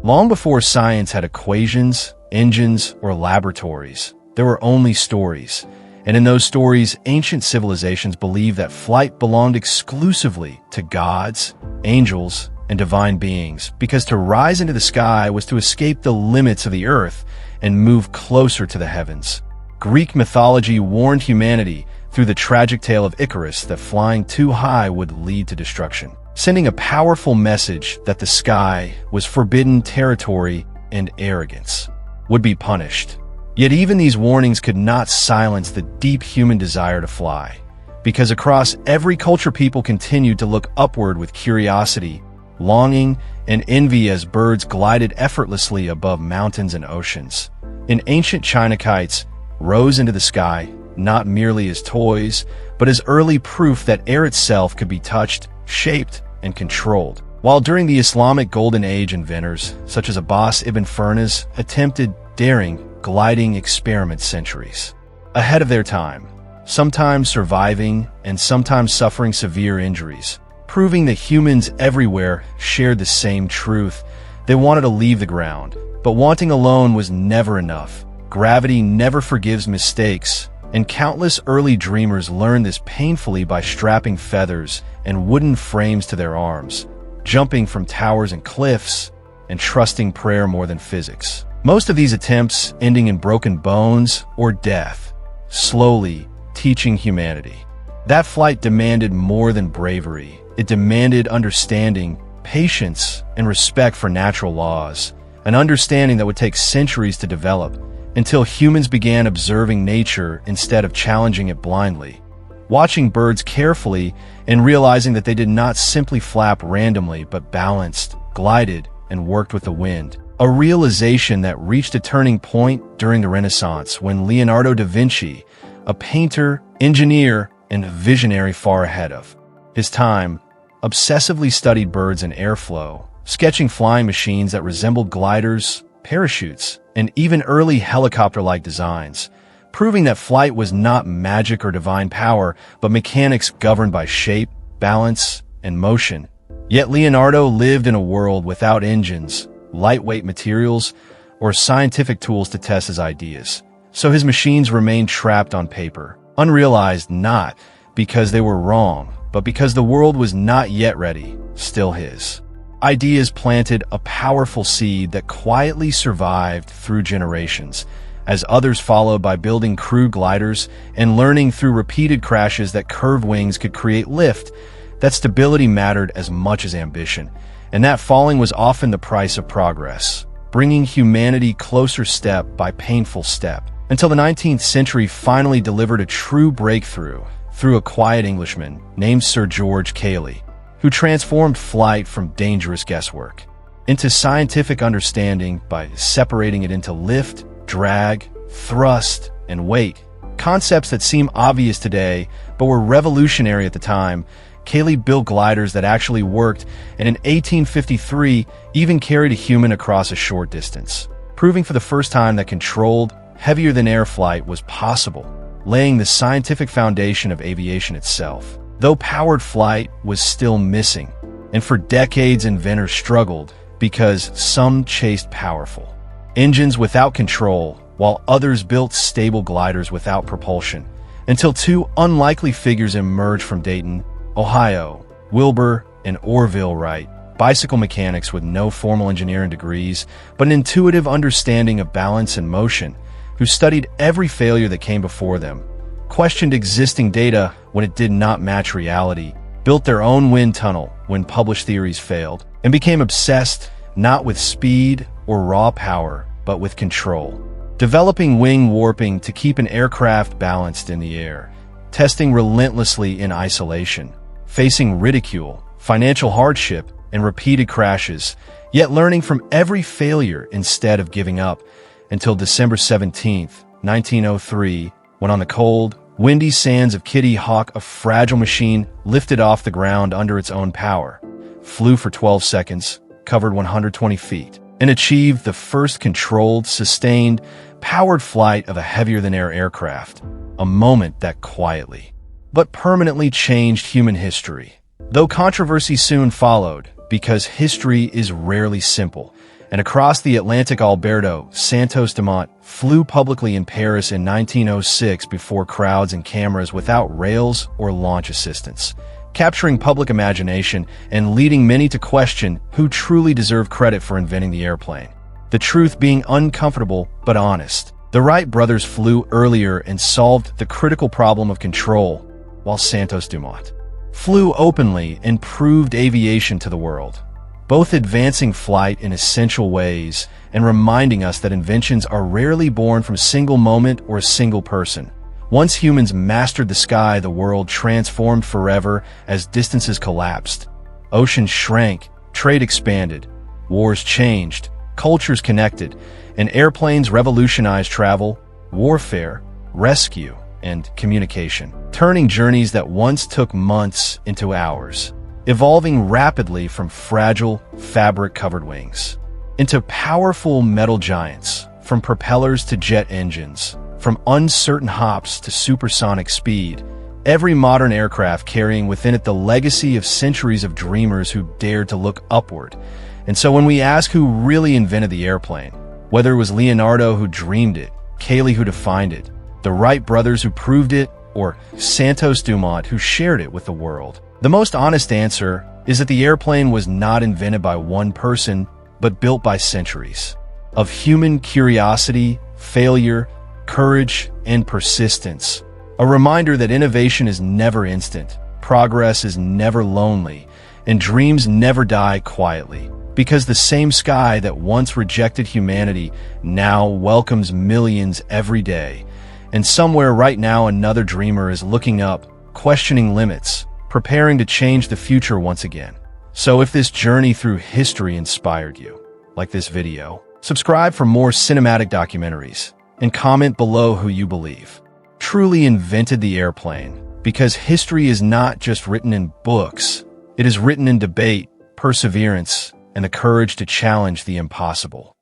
Long before science had equations, engines, or laboratories, there were only stories. And in those stories, ancient civilizations believed that flight belonged exclusively to gods, angels, and divine beings, because to rise into the sky was to escape the limits of the earth and move closer to the heavens. Greek mythology warned humanity through the tragic tale of Icarus that flying too high would lead to destruction, sending a powerful message that the sky was forbidden territory and arrogance would be punished. Yet even these warnings could not silence the deep human desire to fly, because across every culture people continued to look upward with curiosity, longing, and envy as birds glided effortlessly above mountains and oceans. In ancient China, kites rose into the sky, not merely as toys, but as early proof that air itself could be touched, shaped, and controlled. While during the Islamic Golden Age, inventors such as Abbas ibn Firnas attempted daring, gliding experiment centuries ahead of their time, sometimes surviving and sometimes suffering severe injuries, proving that humans everywhere shared the same truth. They wanted to leave the ground, but wanting alone was never enough. Gravity never forgives mistakes, and countless early dreamers learned this painfully by strapping feathers and wooden frames to their arms, jumping from towers and cliffs, and trusting prayer more than physics. Most of these attempts ending in broken bones or death, slowly teaching humanity that flight demanded more than bravery. It demanded understanding, patience, and respect for natural laws, an understanding that would take centuries to develop until humans began observing nature instead of challenging it blindly, watching birds carefully and realizing that they did not simply flap randomly but balanced, glided, and worked with the wind. A realization that reached a turning point during the Renaissance when Leonardo da Vinci, a painter, engineer, and visionary far ahead of his time, obsessively studied birds and airflow, sketching flying machines that resembled gliders, parachutes, and even early helicopter-like designs, proving that flight was not magic or divine power, but mechanics governed by shape, balance, and motion. Yet Leonardo lived in a world without engines, lightweight materials, or scientific tools to test his ideas. So his machines remained trapped on paper, unrealized not because they were wrong, but because the world was not yet ready, still his. Ideas planted a powerful seed that quietly survived through generations, as others followed by building crude gliders and learning through repeated crashes that curved wings could create lift, that stability mattered as much as ambition, and that falling was often the price of progress, bringing humanity closer step by painful step, until the 19th century finally delivered a true breakthrough through a quiet Englishman named Sir George Cayley, who transformed flight from dangerous guesswork into scientific understanding by separating it into lift, drag, thrust, and weight. Concepts that seem obvious today, but were revolutionary at the time. Cayley built gliders that actually worked, and in 1853 even carried a human across a short distance, proving for the first time that controlled, heavier-than-air flight was possible, laying the scientific foundation of aviation itself. Though powered flight was still missing, and for decades inventors struggled because some chased powerful engines without control, while others built stable gliders without propulsion, until two unlikely figures emerged from Dayton, Ohio, Wilbur and Orville Wright, bicycle mechanics with no formal engineering degrees, but an intuitive understanding of balance and motion, who studied every failure that came before them, questioned existing data when it did not match reality, built their own wind tunnel when published theories failed, and became obsessed not with speed or raw power, but with control, developing wing warping to keep an aircraft balanced in the air, testing relentlessly in isolation, facing ridicule, financial hardship, and repeated crashes, yet learning from every failure instead of giving up, until December 17, 1903, when on the cold, windy sands of Kitty Hawk, a fragile machine lifted off the ground under its own power, flew for 12 seconds, covered 120 feet, and achieved the first controlled, sustained, powered flight of a heavier-than-air aircraft, a moment that quietly but permanently changed human history. Though controversy soon followed, because history is rarely simple, And across the Atlantic, Alberto Santos-Dumont flew publicly in Paris in 1906 before crowds and cameras without rails or launch assistance, capturing public imagination and leading many to question who truly deserved credit for inventing the airplane. The truth being uncomfortable but honest. The Wright brothers flew earlier and solved the critical problem of control, while Santos-Dumont flew openly and proved aviation to the world, both advancing flight in essential ways and reminding us that inventions are rarely born from a single moment or a single person. Once humans mastered the sky, the world transformed forever as distances collapsed. Oceans shrank, trade expanded, wars changed, cultures connected, and airplanes revolutionized travel, warfare, rescue, and communication, turning journeys that once took months into hours, evolving rapidly from fragile, fabric-covered wings into powerful metal giants, from propellers to jet engines, from uncertain hops to supersonic speed, every modern aircraft carrying within it the legacy of centuries of dreamers who dared to look upward. And so when we ask who really invented the airplane, whether it was Leonardo who dreamed it, Cayley who defined it, the Wright brothers who proved it, or Santos-Dumont who shared it with the world, the most honest answer is that the airplane was not invented by one person, but built by centuries of human curiosity, failure, courage, and persistence. A reminder that innovation is never instant, progress is never lonely, and dreams never die quietly. Because the same sky that once rejected humanity now welcomes millions every day. And somewhere right now another dreamer is looking up, questioning limits, preparing to change the future once again. So if this journey through history inspired you, like this video, subscribe for more cinematic documentaries, and comment below who you believe truly invented the airplane. Because history is not just written in books, it is written in debate, perseverance, and the courage to challenge the impossible.